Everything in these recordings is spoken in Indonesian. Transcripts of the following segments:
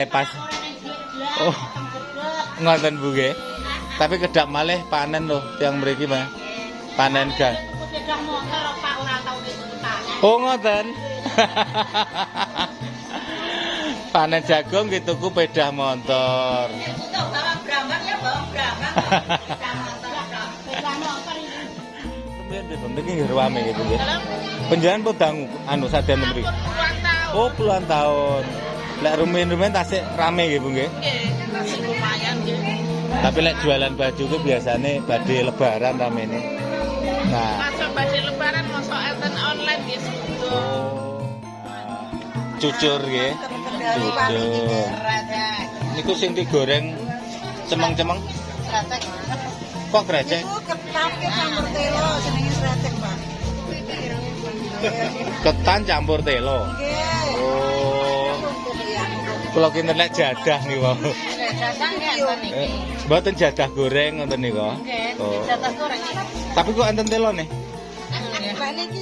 Pas. Oh, ngoten Bu nggih. Tapi kedap malih panen loh tiyang mriki Mas. Panen gas. Oh ngoten. Panen jagung nggih tuku pedah motor. Kemudian mriki nggih rame gitu nggih. Penjalan podang anu saden mriki. Oh, puluhan tahun. Lek rumen-rumen tasik rame nggih Bu nggih. Nggih, tasik lumayan nggih. Tapi lek jualan baju ku biasane badhe lebaran ramene. Nah, Masa badhe lebaran masa enten online nggih sedo. cucur nggih. Cucur. Niku sing digoreng cemeng-cemeng. Sratek. Kok grecek? Iku ketan campur telo jenenge sratek, Pak. Ketan campur telo. Nggih. Oh. Kula kinten lek jadah niku wau. Datang nggih enten niki. Mboten jadah goreng ngoten niku. Nggih, Oh. jatah goreng iki. Tapi kok enten telo nih? Mbak niki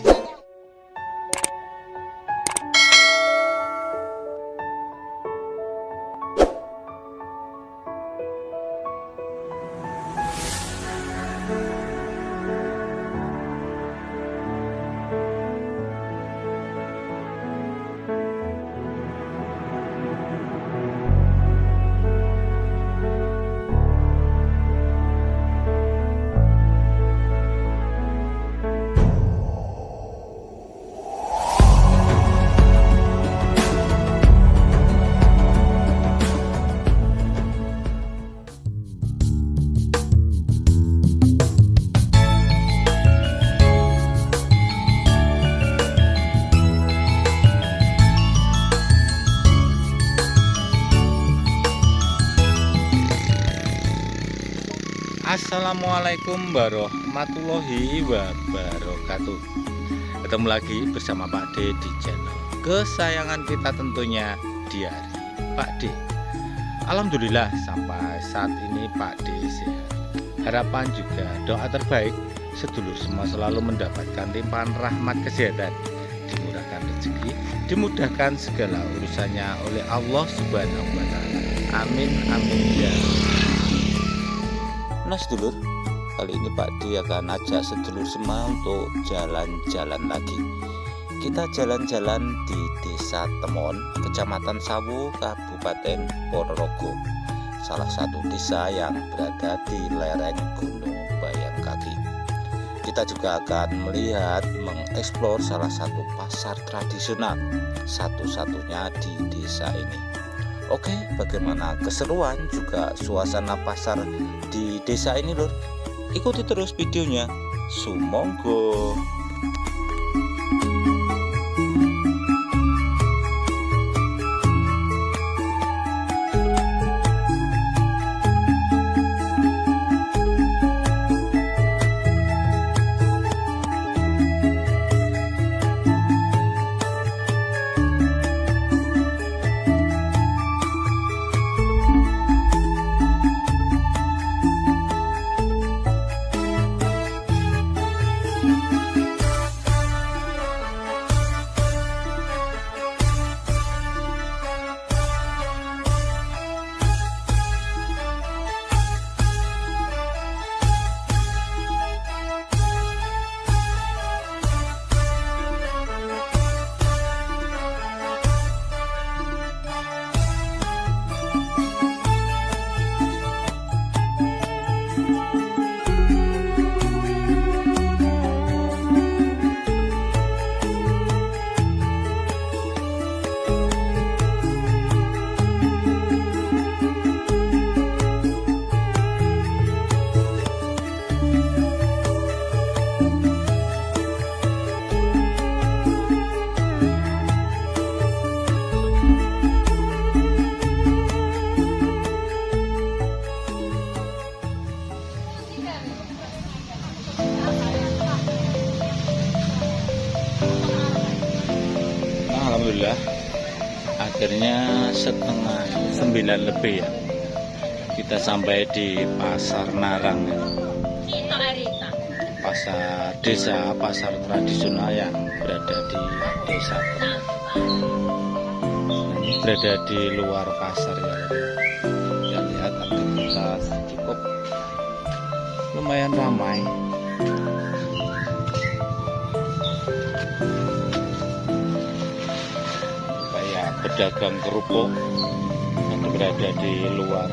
Assalamualaikum warahmatullahi wabarakatuh. Ketemu lagi bersama Pak D di channel kesayangan kita tentunya, Diari Pak D. Alhamdulillah sampai saat ini Pak D sehat. Harapan juga doa terbaik sedulur semua selalu mendapatkan limpahan rahmat kesehatan, dimurahkan rezeki, dimudahkan segala urusannya oleh Allah Subhanahu wa taala. Amin amin ya. Nah sedulur, kali ini Pak D akan ajak sedulur semua untuk jalan-jalan lagi. Kita jalan-jalan di Desa Temon, Kecamatan Sawu, Kabupaten Ponorogo. Salah satu desa yang berada di lereng Gunung Bayangkaki. Kita juga akan melihat, mengeksplor salah satu pasar tradisional, satu-satunya di desa ini. Oke, bagaimana keseruan juga suasana pasar di desa ini lur? Ikuti terus videonya. Sumonggo. Alhamdulillah akhirnya setengah 9 lebih ya kita sampai di Pasar Narang ya. Pasar desa, pasar tradisional yang berada di desa. Nah, ini berada di luar pasar ya. Kita lihat aktivitas cukup lumayan ramai. Kayak pedagang kerupuk yang berada di luar.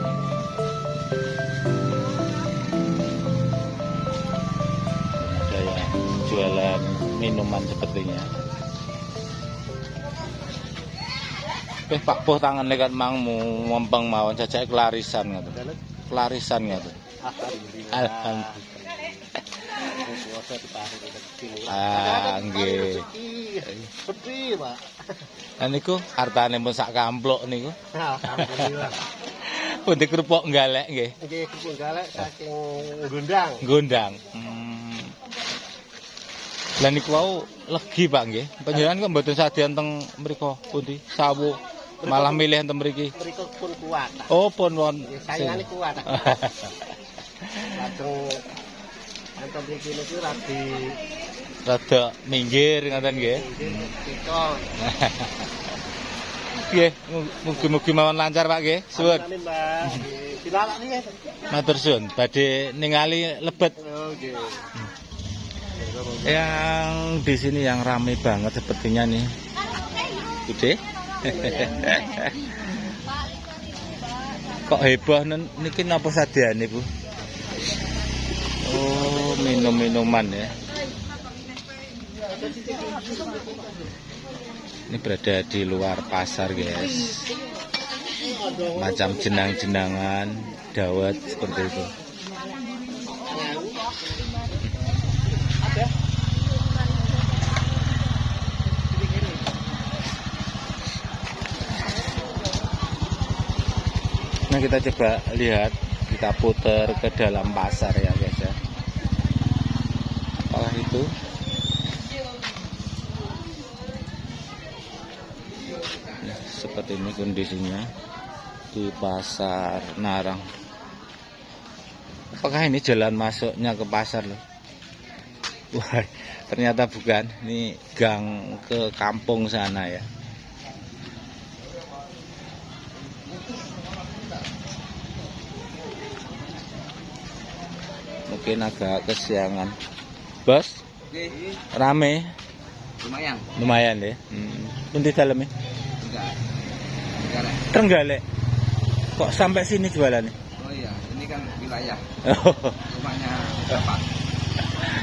Ada yang jualan minuman sepertinya. Pak Poh tangan lekat mangmu ngompeng mawon jajake kelarisan ngoten. Kelarisan ngoten. Alhamdulillah. Nggih. Sepi, Pak. Lah niku hartane pun sak kampluk niku. Alhamdulillah. Pundi kerupuk galek nggih. Nggih, kerupuk galek saking Gondang. Gondang. Lah niku wau legi Pak nggih. Panjenengan kok mboten sadyan teng mriku pundi? Sawu malah milih enten mriki. Mriku pun kuat. Oh, pun won. Saingane kuat. Langsung enten mriki niku Rada minggir ngoten nggih. Pikol. Nggih, mugi-mugi mawon lancar Pak nggih. Suwun. Amin, Mbak. Nggih. Dilalak niki. Matur suwun, badhe ningali lebet. Oh, nggih. Yang di sini yang ramai banget sepertinya nih. Gede. Kok heboh niki napa sadane, Bu? Oh, minum-minuman ya. Ini berada di luar pasar, guys. Macam jenang-jenangan, dawet seperti itu. Nah, kita coba lihat, kita putar ke dalam pasar ya guys ya. Apakah itu? Nah, seperti ini kondisinya di pasar Narang. Apakah ini jalan masuknya ke pasar loh? Wah, ternyata bukan. Ini gang ke kampung sana ya. Mungkin agak kesiangan. Bos, rame. Lumayan ya. Pundi dalamnya? Trenggalek. Kok sampai sini jualannya? Oh iya, ini kan wilayah. Oh. Rumahnya Bapak.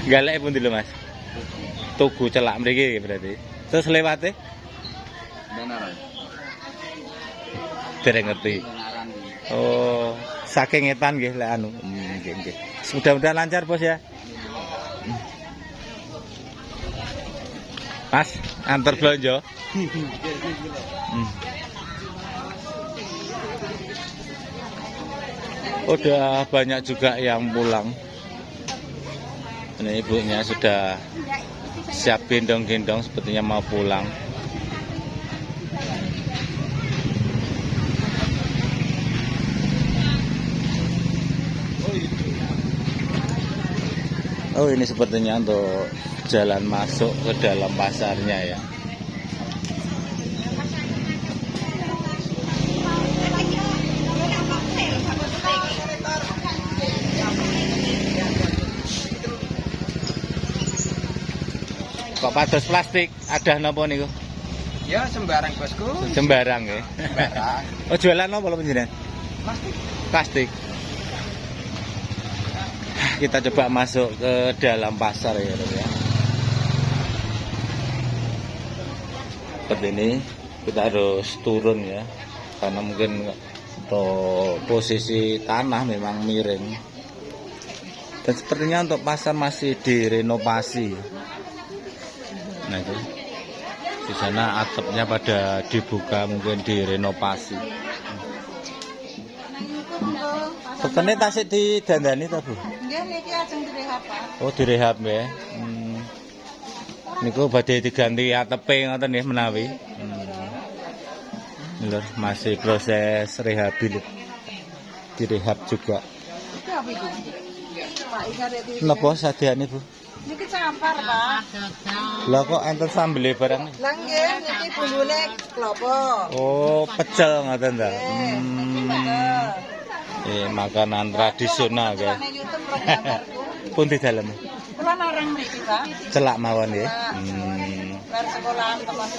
Galek pun dulu Mas. Tugu celak mriki berarti. Terus lewate? Benaran. Dereng ngerti. Benaran. Oh, saking ngetan nggih lek anu. Nggih nggih. Mudah-mudahan lancar Bos ya. Mas, antar belanja. Udah banyak juga yang pulang. Ini ibunya sudah siap gendong-gendong sepertinya mau pulang. Oh, ini sepertinya untuk jalan masuk ke dalam pasarnya ya. Kok pados plastik? Ada napa niku? Ya sembarang bosku. Sembarang ya. Sembarang. Oh, jualan apa lho panjenengan? Plastik. Plastik. Kita coba masuk ke dalam pasar ya, ya. Seperti ini kita harus turun ya, karena mungkin untuk posisi tanah memang miring. Dan sepertinya untuk pasar masih direnovasi. Nah itu, di sana atapnya pada dibuka, mungkin direnovasi. Petene tasik didandani ta, Bu? Nggih niki ajeng direhab, Pak. Oh, direhab ya. Niku badhe diganti atepe ngoten nggih menawi. Lur, masih proses direhab juga. Itu apa itu? Pak Iga rek di. Napa sadeane, Bu? Niki campur, Pak. Lah kok enten sambele barang? Lah nggih, niki bumbune klapa. Oh, pecel ngoten ta. Betul. Makanan tradisional ya. Nek YouTube pro gambarku. Pun di dalem. Kula narang mriki, Pak. Celak mawon nggih. Bar sekolahan kelas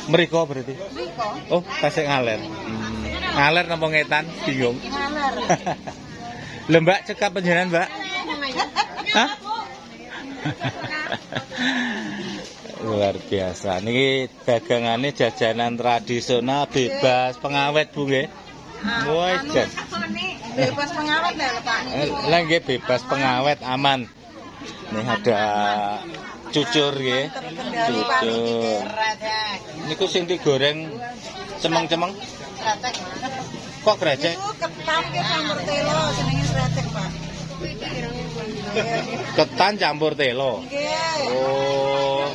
1. Mriko berarti. Mriko. Oh, tasik ngaler. Ngaler napa ngetan? Bingung. Ngaler. Lho Mbak, cekap panjenengan, Mbak? Hah? Luar biasa. Niki dagangane jajanan tradisional bebas pengawet, Bu nggih. Wah, jan. Bebas pengawet lho, Pak. Lah nggih bebas pengawet aman. Nih ada cucur nggih. Cucur. Niku sing digoreng cemeng-cemeng. Kok grecek? Itu ketan ke campur telo jenenge sretek, Pak. Ketan campur telo. Nggih. Oh.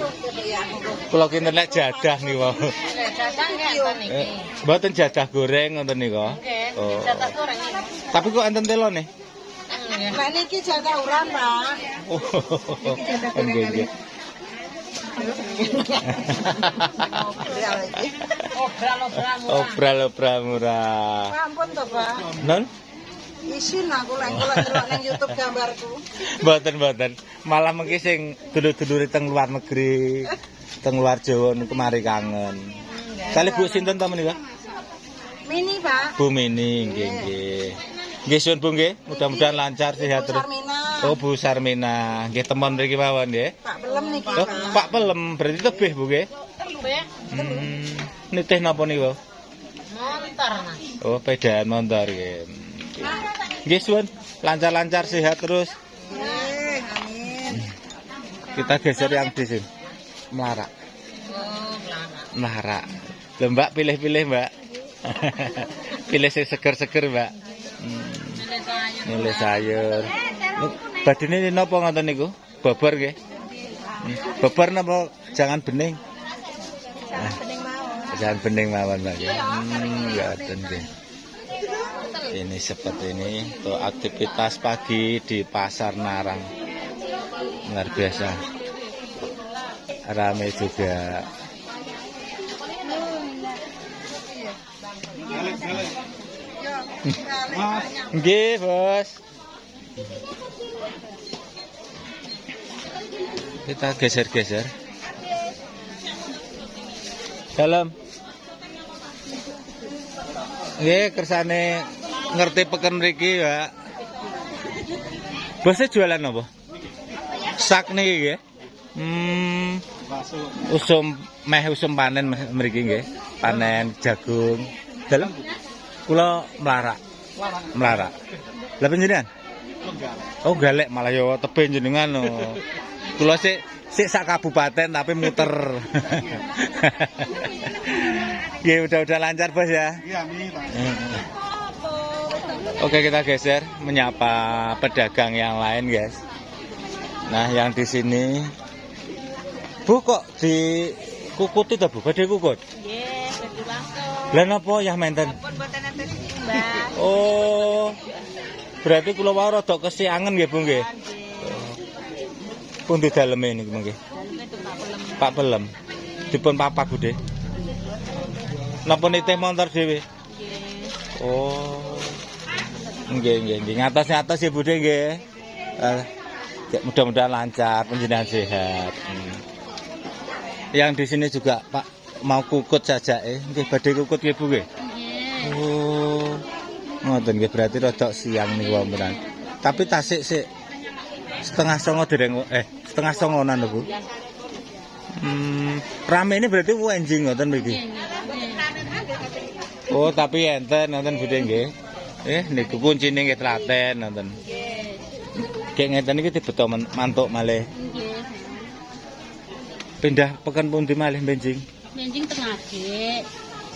Kula kinten nek jadah niku wau. Jadah enten iki. Mboten jadah goreng ngoten niku. Nggih, Oh. jadah goreng. Tapi kok enten telone? Lah niki jadah uran, Pak. Oh. Nggih nggih. Obral murah. Ampun to, Pak. Non? Isin aku lek ndelok ning YouTube gambarku. Mboten. Malah mengki sing dulur-dulure teng luar negeri, teng luar Jawa niku mari kangen. Kali Bu sinten ta menika? Mini, Pak. Bu Mini, nggih. Nggih suwun Bu nggih, mudah-mudahan lancar sehat terus. Sarmina. Oh Bu Sarmina, nggih temon mriki mawon nggih. Pak Pelem niki, Oh, Pak. Pak Pelem berarti tebih Bu nggih. Tebih. Nitih napa niku? Montor, Mas. Oh, pedaan motor nggih. Nggih suwun, lancar-lancar sehat terus. Amin. Kita geser yang di sini. Melarak. Oh, Melarak. Lho Mbak, pilih-pilih Mbak. Pilih sing seger-seger Mbak. Milih sayur. Badine napa ngoten niku? Bobor nggih. Bobor napa jangan bening? Jangan bening mawon Mbak. Ngoten nggih. Ini seperti ini untuk aktivitas pagi di Pasar Narang. Luar biasa. Ramai juga. Nggih, Bos. Kita geser-geser. Dalam. Nggih, kersane ngerti peken mriki, Pak. Bosnya jualan apa? Sak niki nggih. Usum panen mriki nggih. Panen jagung. Dalam kula melarak. Lah panjenengan? Oh, galek malah yo tebe jenengan no. Kula sik sak kabupaten tapi muter. Nggih, udah lancar Bos ya. Iya, Oke, kita geser menyapa pedagang yang lain, guys. Nah, yang di sini Bu kok dikukuti ta, Bu? Badhe kukut? Nggih, badhe langsung. Lah napa ya menten? Pun mboten enten iki, Mbak. Oh. Berarti kula wau rada kesiangen nggih, Bu nggih. Pun di daleme niku nggih. Daleme itu Pak Pelem. Pak Pelem. Dipun papak, Budhe. Napa nitih montor dhewe? Nggih. Oh. Nggih. Ngatos-ngatos ya Budhe nggih. Mudah-mudahan lancar, panjenengan sehat. Yang di sini juga Pak mau kukut saja nggih badhe kukut nggih Bu nggih. Nggih. Oh. Ngoten nggih berarti rada siang niku wonten. Tapi tasik sik setengah 09.00 dereng setengah 09.00 lho Bu. Rame ini berarti enjing ngoten mriki. Oh, tapi enten nonton Budhe nggih. Niku kuncine nggih telaten nonton. Kayak ngeten iki dibeto mantuk malih. Nggih. Pindah pekan pundi malih benjing? Benjing tengah Dik.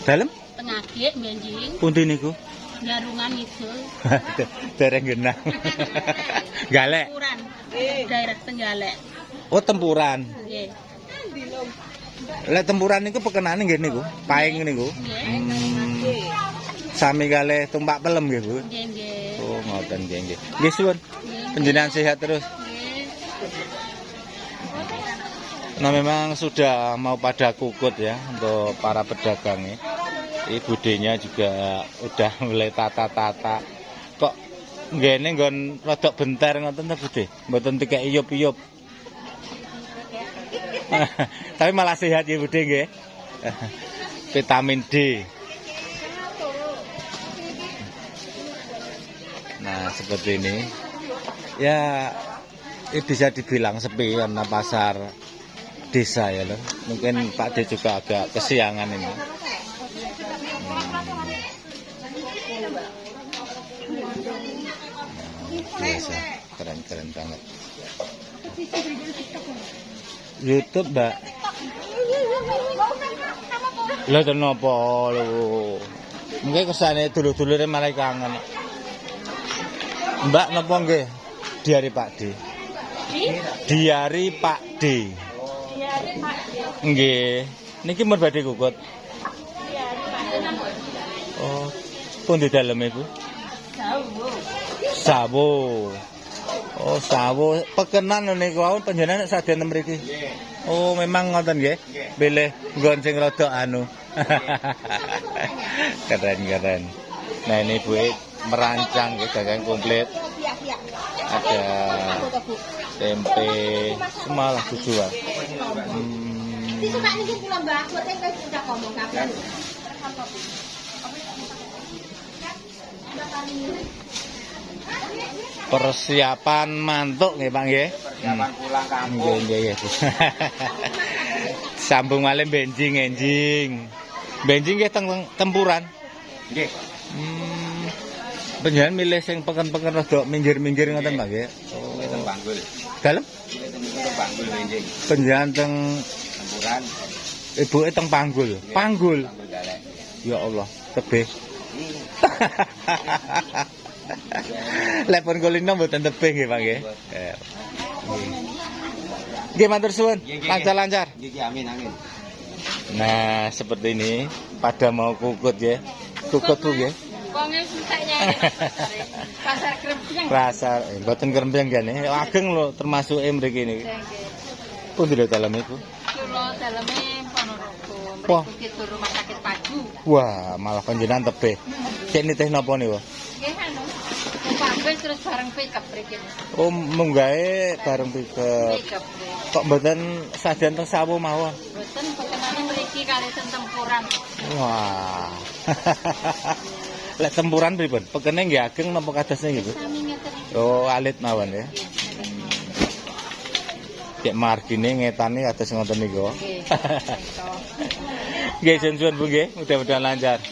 Dalem? Tengah Dik benjing. Pundi niku? Garungan itu. Dereng genah. Galek. Tempuran. Daerah Tenggalek. Oh, tempuran. Nggih. Lek tempuran niku pekenane nggih niku, paing niku. Nggih. Sami kalih tumpak pelem nggih, Bu. Nggih. Oh, ngoten nggih. Nggih suwun. Panjenengan sehat terus. Nggih. Nah memang sudah mau pada kukut ya untuk para pedagangnya. Ini budenya juga udah mulai tata-tata. Kok ngene nggon rodok bentar ngoten ta Bude? Mboten dikek iyup-iyup. Tapi malah sehat ya Bude nggih. Vitamin D. Nah, seperti ini. Ya, ini bisa dibilang sepi karena pasar desa ya loh. Mungkin Pak D juga agak kesiangan ini. Biasa, keren banget. YouTube, Mbak. Lha kenapa lho? Mungkin kesane dulur-dulure malah kangen. Mbak napa nggih? Diari Pak D. Diari Pak D. Nggih. Niki mun badhe kukut. Oh, pun di dalem iku. Sawo. Oh, sawo. Pekenan niku wau panjenengan saden mriki. Oh, memang ngoten nggih. Pilih nggon sing rada anu. Keren. Nah, ini Bu merancang dagang komplit. Ada tempe semalah dijual. Persiapan mantuk nggih Pak nggih. Persiapan pulang kampung. Nggih. Sambung malih benjing. Benjing nggih tempuran. Nggih. Panjenengan milih sing peken-peken rada minggir-minggir ngoten Pak nggih. Oh, teng Banggul. Dalem? Teng Banggul benjing. Panjenengan teng Tempuran. ibuke teng Panggul. Panggul. Banggul galek. Ya Allah, tebih. Lepon kulino mboten tebih nggih Pak nggih. Nggih matur suwun. Lancar-lancar. Nggih, amin. Nah, seperti ini pada mau kukut ya. Kukut Bu nggih. Wonge susahnya. Pasar Krempeng. Pasar mboten Krempeng kene. Ageng lho termasuk mriki niki. Pun di dalam itu. Kula daleme Ponorogo. Wah. Mriki tur rumah sakit Paju. Wah, malah panjenengan tebih. Cek nitih napa niku? Nggih anu. Pabrik terus bareng pick up mriki. Oh, munggahe bareng pickup. Pick up. Kok mboten sajen teng sawo mawon? Mboten pekenane mriki kali ten tempuran. Wah. Lek tempuran pripun? Pekene nggih ageng napa kadosne nggih, Bu? Sami ngeten. Oh, alit mawon ya. Cek margine ngetani kados ngoten niku. Nggih. Nggih, suwun Bu nggih, mudah-mudahan lancar.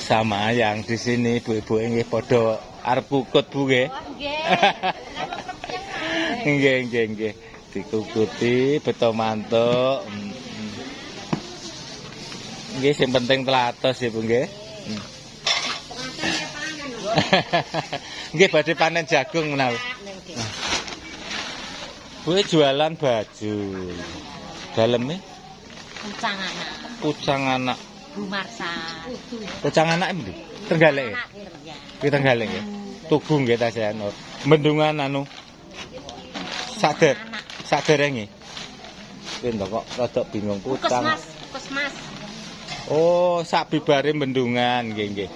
Sama yang di sini ibu-ibu nggih padha arep kukut Bu nggih. Nggih. Dikukuti beto mantuk. Nggih, sing penting telatos ya Bu nggih. Nggih badhe panen jagung menawi. Bu jualan baju. Daleme pucang anak. Bu Marsa. Pucang anak endi? Tenggalek. Ki Tenggalek ya. Tugu nggih ta saya. Bendungan anu. Saderenge. Kuwi kok rada bingung pucang. Kusmas. Oh, sak bibare bendungan nggih.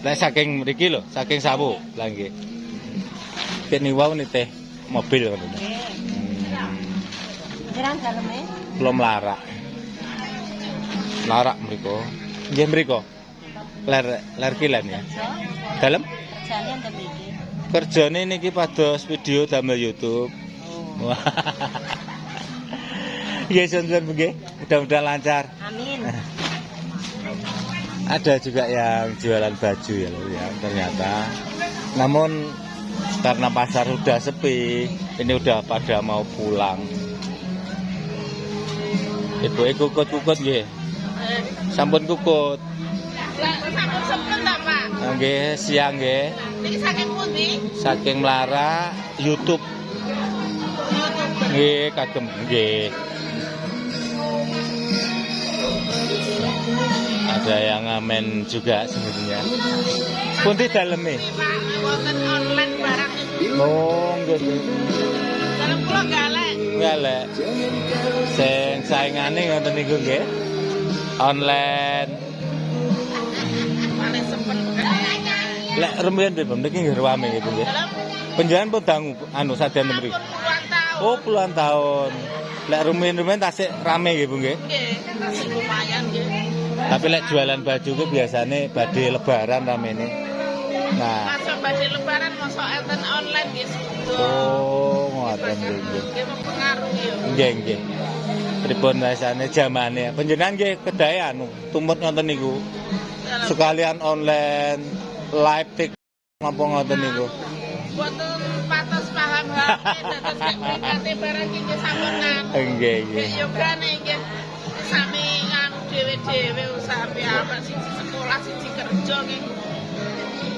Lah saking mriki lho, saking sawu. Lah nggih. Kene wau nitih mobil ngono. Jerang daleme. Belum larak. Larak mriko. Nggih mriko. Ler kilen ya. Dalem? Kerjane ndak mriki. Kerjane niki pados video damel YouTube. Wah. Nggih, suwun nggih. Mudah-mudahan lancar. Amin. Ada juga yang jualan baju ya, ternyata. Namun karena pasar sudah sepi, ini udah pada mau pulang. Ibu kukut nggih. Sampun kukut. Lah sampun sempet ta, Pak? Nggih, siang nggih. Niki saking pundi? Saking Mlara YouTube. Nggih, kagem nggih. Ada yang ngamen juga sebenarnya. Pundi daleme? Wonten online barang. Oh, nggih. Dalam pulau galak. Galak. Sing saingane ngoten niku nggih. Online. Paling sempet. Lek rumiyin nggih, niki nggih rame nggih, Bu nggih. Panjenengan pun dangu anu saden mriki. Puluhan tahun. Oh, puluhan tahun. Lek rumiyin tasik rame nggih, Bu nggih. Nggih, masih lumayan nggih. Tapi lek jualan baju ku biasane badhe lebaran ramene. Nah, Masuk badhe lebaran masuk enten online nggih sedo. oh ngoten nggih. Nggih mempengaruhi yo. Nggih, nggih. Pripun rasane jamane? Panjenengan nggih kedai anu tumut ngoten niku. Sekalian online, live TikTok apa ngoten niku. Boten patos paham HP dados nek mrikate barang iki sampeyan. Nggih, nggih. Yo gane nggih sami nganu dhewe-dhewe usaha apa siji sekolah siji kerja nggih.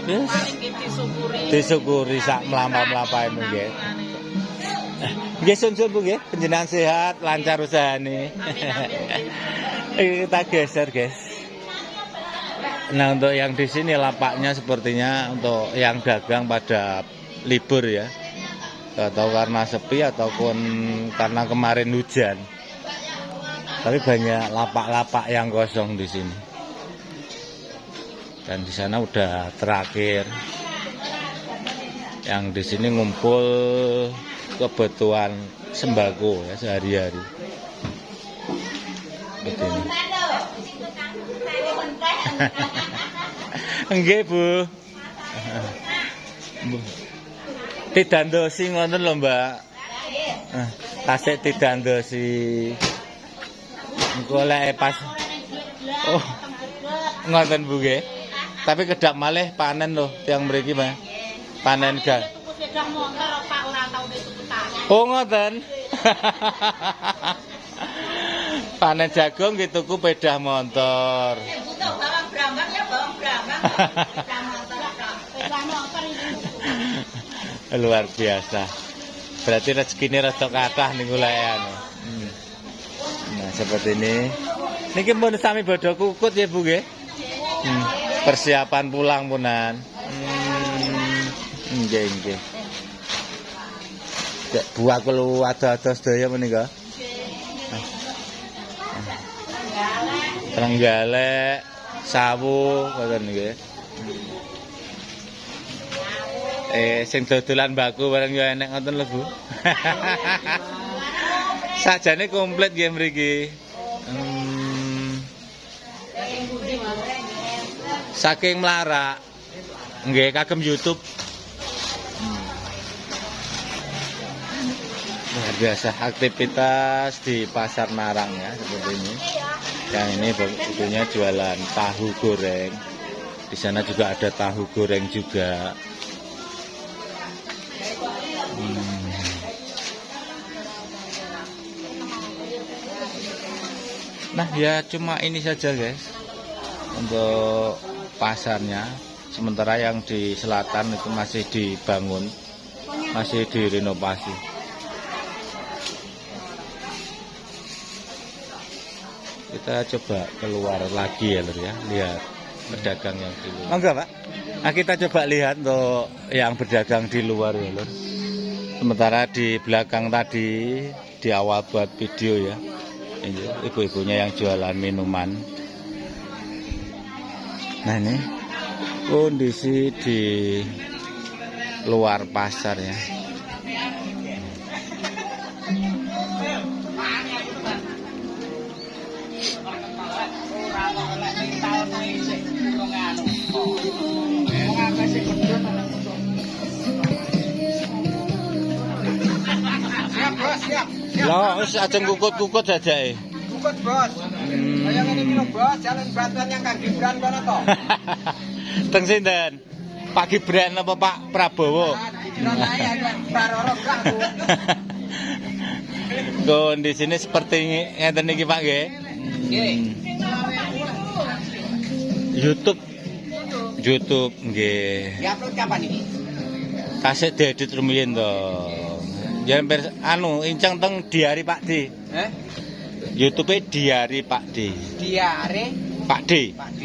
Yes. Paling nggih disyukuri. Disyukuri sak mlampah-mlampahe nggih. Nggih sun-sun Bu nggih, panjenengan sehat, lancar usahane. Kita geser, guys. Nah, untuk yang di sini lapaknya sepertinya untuk yang dagang pada libur ya. Atau karena sepi ataupun karena kemarin hujan. Tapi banyak lapak-lapak yang kosong di sini. Dan di sana udah terakhir. Yang di sini ngumpul kebutuhan sembako ya sehari-hari. Begini. Nggih, Bu. Didandosi ngoten lho, Mbak. Tasik didandosi. Engko lek pas oh. Ngoten Bu nggih. Tapi kedap malih panen lho tiyang mriki, Mas. Panen ga. Oh, ngoten. Panen jagung nggih tuku pedah motor. Luar biasa. Berarti rezekine rada kathah niku lek anu. Nah, seperti ini. Niki pun sami bodho kukut ya, Bu nggih. Persiapan pulang punan. Nggih, nggih. Dek buah kulo ado-ado sedaya menika. Trenggalek, sawu ngoten nggih. Sing dodolan baku bareng yo enek ngoten lho, Bu. Sajane komplit nggih mriki. Saking melarak. Nggih kagem YouTube. Luar biasa aktivitas di Pasar Narang ya seperti ini. Yang ini tentunya jualan tahu goreng. Di sana juga ada tahu goreng juga. Nah ya cuma ini saja guys untuk pasarnya. Sementara yang di selatan itu masih dibangun, masih direnovasi. Kita coba keluar lagi ya lur ya, lihat pedagang yang di luar. Enggak Pak? Nah kita coba lihat untuk yang berdagang di luar ya lur. Sementara di belakang tadi di awal buat video ya, ini ibu-ibunya yang jualan minuman. Nah ini kondisi di luar pasar ya. Lah wis ajeng kukut-kukut jajake. Kukut, Bos. Kaya ngene iki lho, Bos, jalan batuan yang Kang Gibran kono to. Teng sinten? Pak Gibran apa Pak Prabowo? Gibran ae baroro gak, Bu. Kondisine seperti ngeten iki Pak nggih. Nggih. YouTube nggih. Diupload kapan iki? Kasih diedit rumiyin to. Jan anu incang teng diari Pak D. YouTube diari Pak D. Diare Pak D. Pak D.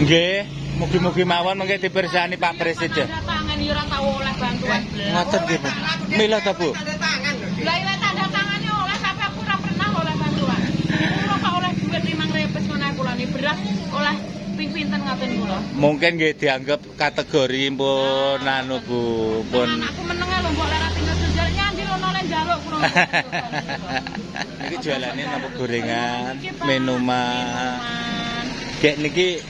Nggih. mugi-mugi mawon mengke dipirsani Pak Presiden. Tanda tangan ya ora tau oleh bantuan blas. Ngoten nggih, Bu. Mila ta, Bu? Tanda tangan lho. Lah iya tanda tangannya oleh tapi aku ora pernah oleh bantuan. Kula kok oleh duit 5.000 ngono aku lani beras oleh ping pinten ngaten kula. Mungkin nggih dianggap kategori pun anu Bu, pun Anakku menenge lho mbok lek tinggal sosial nyandi lono le njaluk kurang. iki jualane napa gorengan, minuman. Gek niki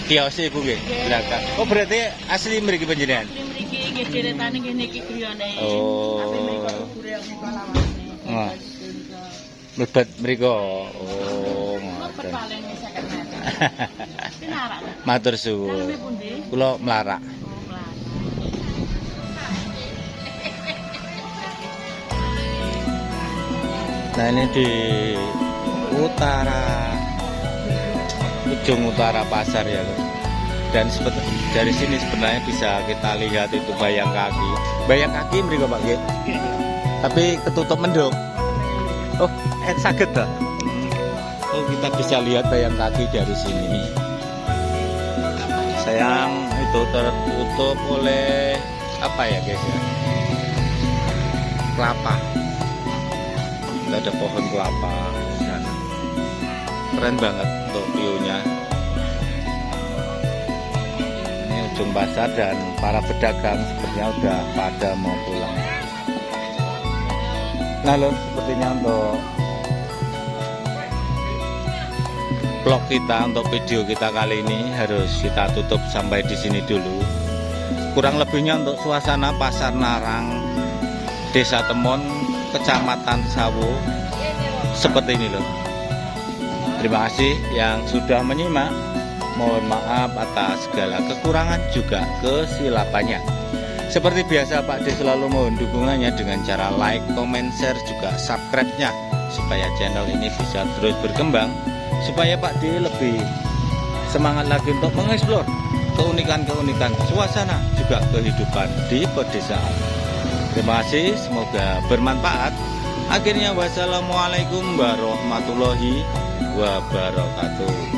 kiosé Ibu nggih, belakang. Oh berarti asli mriki panjenengan? Mriki nggih deretane nggih niki griyane. Oh. Tapi mriko gure yang niku lawane. Wah. Mlebet mriko. Oh, Ngoten ngoten. paling 50 meter. Pinarak. Matur suwun. Daleme pundi? Kula melarak. Nah ini di ujung utara pasar ya loh. Dan dari sini sebenarnya bisa kita lihat itu bayang kaki. Bayang kaki mriko Pak nggih. Tapi ketutup mendung. Oh, saged ta? Oh, kita bisa lihat bayang kaki dari sini. Sayang itu tertutup oleh apa ya guys ya? Kelapa. Nggak ada pohon kelapa di sana. Keren banget untuk view-nya. Ini ujung pasar dan para pedagang sepertinya udah pada mau pulang. Nah loh, sepertinya untuk vlog kita, untuk video kita kali ini harus kita tutup sampai di sini dulu. Kurang lebihnya untuk suasana Pasar Narang, Desa Temon, Kecamatan Sawo seperti ini loh. Terima kasih yang sudah menyimak. Mohon maaf atas segala kekurangan juga kesilapannya. Seperti biasa Pak D selalu mohon dukungannya dengan cara like, comment, share, juga subscribe-nya supaya channel ini bisa terus berkembang, supaya Pak D lebih semangat lagi untuk mengeksplor keunikan-keunikan suasana juga kehidupan di pedesaan. Terima kasih, semoga bermanfaat. Akhirnya wassalamualaikum warahmatullahi wabarakatuh.